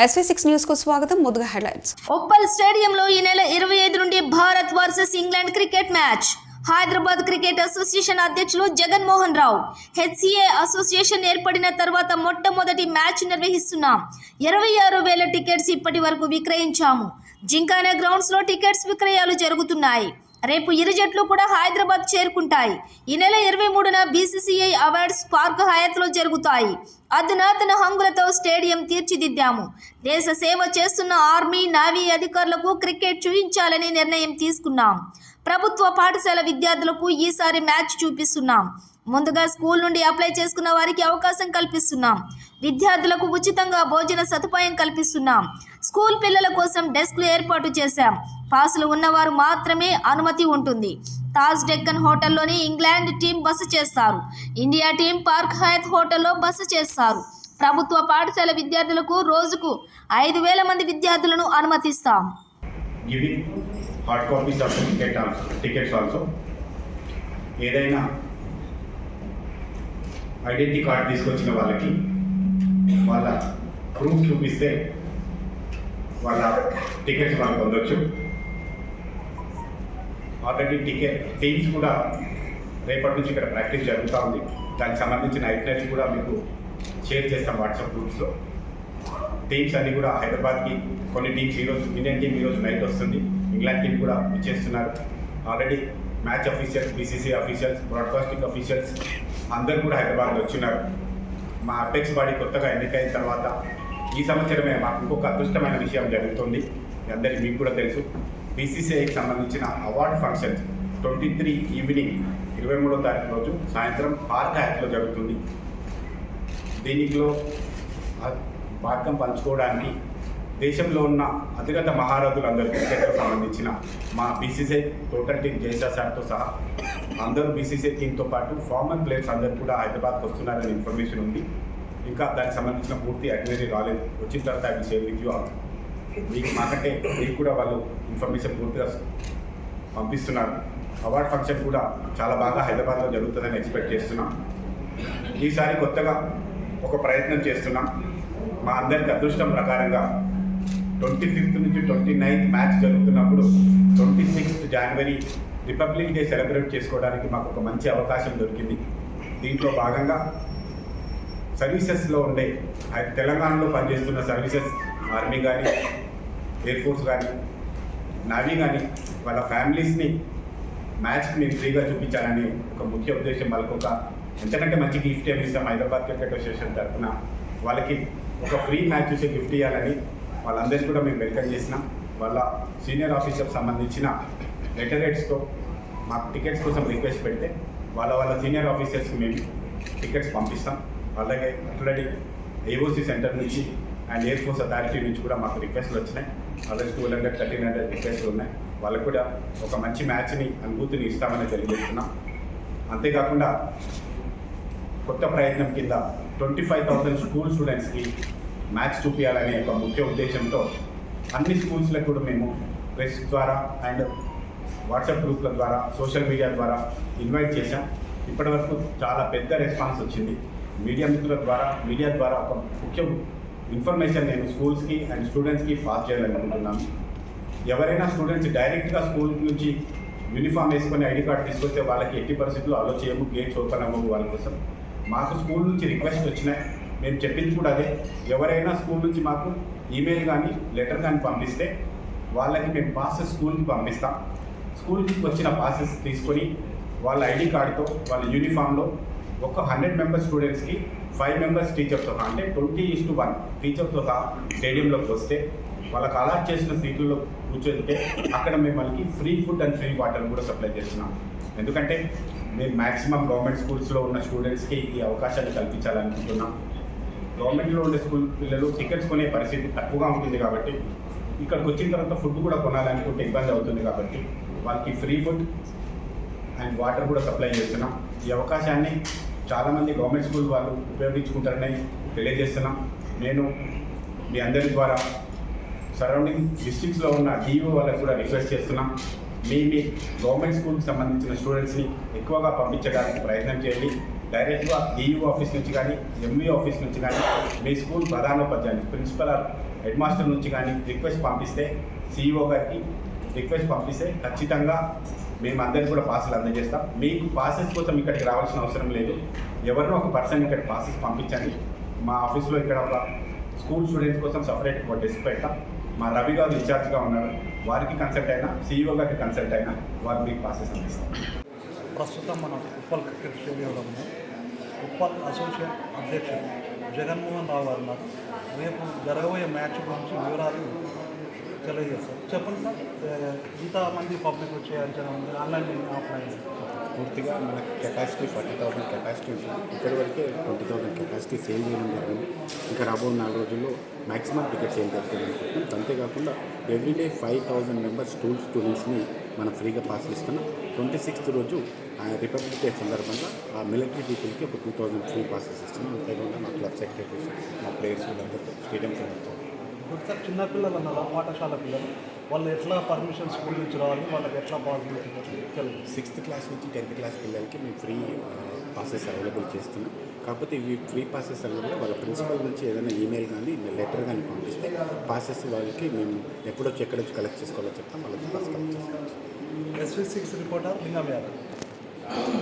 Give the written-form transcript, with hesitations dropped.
SV6 news కు స్వాగతం. ముందుగా హెడ్లైన్స్. ఉప్పల్ స్టేడియంలో ఈ నెల 25 నుండి Bharat versus England cricket match. Hyderabad cricket association అధ్యక్షులు జగన్మోహన్ రావు. హెచ్సిఏ అసోసియేషన్ ఏర్పడిన తర్వాత మొట్టమొదటి మ్యాచ్ నిర్వహిస్తున్నాం. 26,000 టికెట్స్ ఇప్పటి వరకు విక్రయించాము. జింకానా గ్రౌండ్స్ లో టికెట్స్ విక్రయాలు జరుగుతున్నాయి. రేపు ఇరు జట్లు కూడా హైదరాబాద్ చేరుకుంటాయి. ఈ నెల 23న బీసీసీఐ అవార్డ్స్ పార్క్ హయాత్లో జరుగుతాయి. అధునాతన హంగులతో స్టేడియం తీర్చిదిద్దాము. దేశ సేవ చేస్తున్న ఆర్మీ, నేవీ అధికారులకు క్రికెట్ చూపించాలని నిర్ణయం తీసుకున్నాం. ప్రభుత్వ పాఠశాల విద్యార్థులకు ఈసారి మ్యాచ్ చూపిస్తున్నాం. ముందుగా స్కూల్ నుండి అప్లై చేసుకున్న వారికి అవకాశం కల్పిస్తున్నాం. విద్యార్థులకు ఉచితంగా భోజన సదుపాయం కల్పిస్తున్నాం. స్కూల్ పిల్లల కోసం డెస్క్లు ఏర్పాటు చేశాం. పాసులు ఉన్నవారు మాత్రమే అనుమతి ఉంటుంది. తాజ్ డెక్కన్ హోటల్లోని ఇంగ్లాండ్ టీం బస చేస్తారు. ఇండియా టీం పార్క్ హయాత్ హోటల్లో బస చేస్తారు. ప్రభుత్వ పాఠశాల విద్యార్థులకు రోజుకు 5,000 మంది విద్యార్థులను అనుమతిస్తాం. Hard copies of tickets also. ఏదైనా ఐడెంటిటీ కార్డ్ తీసుకొచ్చిన వాళ్ళకి వాళ్ళ ప్రూఫ్ చూపిస్తే వాళ్ళ టికెట్స్ వాళ్ళు పొందొచ్చు. ఆల్రెడీ టీమ్స్ కూడా రేపటి నుంచి ఇక్కడ ప్రాక్టీస్ జరుగుతూ ఉంది. దానికి సంబంధించిన ఐటనరీ కూడా మీకు షేర్ చేస్తాం వాట్సాప్ గ్రూప్స్లో. టీమ్స్ అన్నీ కూడా హైదరాబాద్కి కొన్ని టీమ్స్ ఈరోజు, ఇండియన్ టీం ఈరోజు నైట్ వస్తుంది. ఇంగ్లాండ్ టీం కూడా ఇచ్చేస్తున్నారు. Already match officials, BCC officials, broadcasting officials అందరూ కూడా హైదరాబాద్లో వచ్చినారు. మా అపెక్స్ బాడీ కొత్తగా ఎన్నికైన తర్వాత ఈ సంవత్సరమే మాకు ఇంకొక అదృష్టమైన విషయం జరుగుతుంది. అందరికీ మీకు కూడా తెలుసు. బీసీసీఐకి సంబంధించిన అవార్డ్ ఫంక్షన్ 23 ఈవినింగ్ 23వ తారీఖు రోజు సాయంత్రం పార్క్ హయాత్లో జరుగుతుంది. దీనిలో భాగం పంచుకోవడానికి దేశంలో ఉన్న అతిగత మహారథులందరూ క్రికెట్కు సంబంధించిన మా బీసీసీఐ టోటల్ టీం జైసా సార్తో సహా అందరూ బీసీసీఐ టీంతో పాటు ఫార్మర్ ప్లేయర్స్ అందరూ కూడా హైదరాబాద్కి వస్తున్నారనే ఇన్ఫర్మేషన్ ఉంది. ఇంకా దానికి సంబంధించిన పూర్తి ఐటనరీ రాలేదు. వచ్చిన తర్వాత అవి షేర్ విత్ యూ ఆల్. మీకు మాకంటే మీకు కూడా వాళ్ళు ఇన్ఫర్మేషన్ పూర్తిగా పంపిస్తున్నారు. అవార్డ్ ఫంక్షన్ కూడా చాలా బాగా హైదరాబాద్లో జరుగుతుందని ఎక్స్పెక్ట్ చేస్తున్నాం. ఈసారి కొత్తగా ఒక ప్రయత్నం చేస్తున్నాం. మా అందరికి అదృష్టం ప్రకారంగా 25th నుంచి 29th మ్యాచ్ జరుగుతున్నప్పుడు 26th జనవరి రిపబ్లిక్ డే సెలబ్రేట్ చేసుకోవడానికి మాకు ఒక మంచి అవకాశం దొరికింది. దీంట్లో భాగంగా సర్వీసెస్లో ఉండే తెలంగాణలో పనిచేస్తున్న సర్వీసెస్, ఆర్మీ కానీ, ఎయిర్ ఫోర్స్ కానీ, నేవీ కానీ వాళ్ళ ఫ్యామిలీస్ని మ్యాచ్కి మేము ఫ్రీగా చూపించాలని ఒక ముఖ్య ఉద్దేశం. వాళ్ళకు ఒక ఎంతకంటే మంచి గిఫ్ట్ ఏమి ఇస్తాం హైదరాబాద్ క్రికెట్ అసోసియేషన్ తరఫున వాళ్ళకి ఒక ఫ్రీ మ్యాచ్ చూసే గిఫ్ట్ ఇవ్వాలని వాళ్ళందరికీ కూడా మేము వెల్కమ్ చేసినాం. వాళ్ళ సీనియర్ ఆఫీసర్కి సంబంధించిన లెటరేట్స్తో మాకు టికెట్స్ కోసం రిక్వెస్ట్ పెడితే వాళ్ళ సీనియర్ ఆఫీసర్స్కి మేము టికెట్స్ పంపిస్తాం. అలాగే ఆల్రెడీ ఏఓసీ సెంటర్ నుంచి అండ్ ఎయిర్ ఫోర్స్ అథారిటీ నుంచి కూడా మాకు రిక్వెస్ట్లు వచ్చినాయి. ఆల్రెడీ 200, 1,300 రిక్వెస్ట్లు ఉన్నాయి. వాళ్ళకు కూడా ఒక మంచి మ్యాచ్ని, అనుభూతిని ఇస్తామని తెలియజేస్తున్నాం. అంతేకాకుండా కొత్త ప్రయత్నం కింద 25,000 స్కూల్ స్టూడెంట్స్కి మ్యాచ్ చూపించాలనే ఒక ముఖ్య ఉద్దేశంతో అన్ని స్కూల్స్లకు కూడా మేము ప్రెస్ ద్వారా అండ్ వాట్సాప్ గ్రూప్ల ద్వారా, సోషల్ మీడియా ద్వారా ఇన్వైట్ చేశాం. ఇప్పటివరకు చాలా పెద్ద రెస్పాన్స్ వచ్చింది. మీడియా ద్వారా ఒక ముఖ్య ఇన్ఫర్మేషన్ నేను స్కూల్స్కి అండ్ స్టూడెంట్స్కి పాస్ చేయాలనుకుంటున్నాను. ఎవరైనా స్టూడెంట్స్ డైరెక్ట్గా స్కూల్ నుంచి యూనిఫామ్ వేసుకొని ఐడి కార్డ్ తీసుకొస్తే వాళ్ళకి ఎట్టి పరిస్థితుల్లో అలో చేయము, గేట్స్ ఓపెన్ అవ్వము. వాళ్ళ కోసం మాకు స్కూల్ నుంచి రిక్వెస్ట్ వచ్చినాయి. మేము చెప్పింది కూడా అదే. ఎవరైనా స్కూల్ నుంచి మాకు ఈమెయిల్ కానీ లెటర్ కానీ పంపిస్తే వాళ్ళకి మేము పాసెస్ స్కూల్కి పంపిస్తాం. స్కూల్కి వచ్చిన పాసెస్ తీసుకొని వాళ్ళ ఐడి కార్డుతో వాళ్ళ యూనిఫామ్లో ఒక 100 మెంబర్స్ స్టూడెంట్స్కి 5 మెంబర్స్ టీచర్స్తో సహా, అంటే 20:1 టీచర్స్తో సహా స్టేడియంలోకి వస్తే వాళ్ళకి అలాట్ చేసిన సీట్లలో కూర్చొంటే అక్కడ మేము వాళ్ళకి free food and free water కూడా సప్లై చేస్తున్నాం. ఎందుకంటే మేము మ్యాక్సిమం గవర్నమెంట్ స్కూల్స్లో ఉన్న స్టూడెంట్స్కి ఈ అవకాశాన్ని కల్పించాలనుకుంటున్నాం. గవర్నమెంట్లో ఉండే స్కూల్ పిల్లలు టికెట్స్ కొనే పరిస్థితి తక్కువగా ఉంటుంది కాబట్టి ఇక్కడికి వచ్చిన తర్వాత ఫుడ్ కూడా కొనాలనుకుంటే ఇబ్బంది అవుతుంది కాబట్టి వాళ్ళకి ఫ్రీ ఫుడ్ అండ్ వాటర్ కూడా సప్లై చేస్తున్నాం. ఈ అవకాశాన్ని చాలామంది గవర్నమెంట్ స్కూల్ వాళ్ళు ఉపయోగించుకుంటారని తెలియజేస్తున్నాం. నేను మీ అందరి ద్వారా సరౌండింగ్ డిస్ట్రిక్ట్స్లో ఉన్న డిఓ వాళ్ళకు కూడా రిక్వెస్ట్ చేస్తున్నాం. మీ గవర్నమెంట్ స్కూల్కి సంబంధించిన స్టూడెంట్స్ని ఎక్కువగా పంపించడానికి ప్రయత్నం చేయండి. డైరెక్ట్గా డిఈఓ ఆఫీస్ నుంచి కానీ, ఎంఈఓ ఆఫీస్ నుంచి కానీ మీ స్కూల్ ప్రధానోపాధ్యాయులు, ప్రిన్సిపల్ హెడ్ మాస్టర్ నుంచి కానీ రిక్వెస్ట్ పంపిస్తే సిఇఓ గారికి రిక్వెస్ట్ పంపిస్తే ఖచ్చితంగా మేము అందరికీ కూడా పాసెస్ అందజేస్తాం. మీకు పాసెస్ కోసం ఇక్కడికి రావాల్సిన అవసరం లేదు. ఎవరినో ఒక పర్సన్ ఇక్కడ పాసెస్ పంపించండి. మా ఆఫీస్లో ఇక్కడ ఒక స్కూల్ స్టూడెంట్స్ కోసం సపరేట్ ఒక డెస్క్ పెట్టాం. మా రవి గారు ఇన్ఛార్జ్గా ఉన్నారు. వారికి కన్సల్ట్ అయినా సిఇఓ గారికి కన్సల్ట్ అయినా వారు మీకు పాసెస్ అందిస్తాం. ప్రస్తుతం మనం ఉప్పల్ క్రికెట్ స్టేడియంలో ఉన్నాం. ఉప్పల్ అసోసియేషన్ అధ్యక్షుడు జగన్మోహన్ రావు గారు ఉన్నారు. రేపు జరగబోయే మ్యాచ్ గురించి వివరాలు తెలియజేస్తారు. చెప్పండి సార్, ఇంతమంది పబ్లిక్ వచ్చే అంచనా ఉంది, ఆన్లైన్ ఆఫ్లైన్? పూర్తిగా మన కెపాసిటీ 40,000 కెపాసిటీ ఉంటుంది. ఇప్పటివరకే 20,000 కెపాసిటీ సేల్ చేయడం జరిగింది. ఇంకా రాబోయే 4 రోజుల్లో మ్యాక్సిమం టికెట్ సేల్ జరుగుతుంది. అంతేకాకుండా ఎవ్రీడే 5,000 మెంబర్స్ స్టూడెంట్స్ని మనం ఫ్రీగా పాస్ ఇస్తున్నాం. 26th రోజు రిపబ్లిక్ డే సందర్భంగా ఆ మిలిటరీ పీపుల్కి ఒక 2,000 ఫ్రీ పాసెస్ ఇస్తున్నాం. అంతేకాకుండా మా క్లబ్ సెక్రటరీస్, మా ప్లేయర్స్ వీళ్ళందరికీ స్టేడియం సందర్భంగా సార్, చిన్నపిల్లలు అన్నారు, పాఠశాల పిల్లలు, వాళ్ళు ఎట్లా పర్మిషన్ స్కూల్ నుంచి రావాలి, వాళ్ళకి ఎట్లా పాసిబిలిటీ తెలియదు. 6th క్లాస్ నుంచి 10th క్లాస్ పిల్లలకి మేము ఫ్రీ పాసెస్ అవైలబుల్ చేస్తున్నాం. కాకపోతే ఇవి ఫ్రీ పాసెస్ అనేది వాళ్ళ ప్రిన్సిపల్ నుంచి ఏదైనా ఈమెయిల్ కానీ లెటర్ కానీ పంపిస్తే పాసెస్ వాళ్ళకి మేము ఎక్కడొచ్చి కలెక్ట్ చేసుకోవాలో చెప్తాం. వాళ్ళకి పాస్ కలెక్ట్ చేస్తాం. SV6 రిపోర్టర్ లింగం యాదవ్.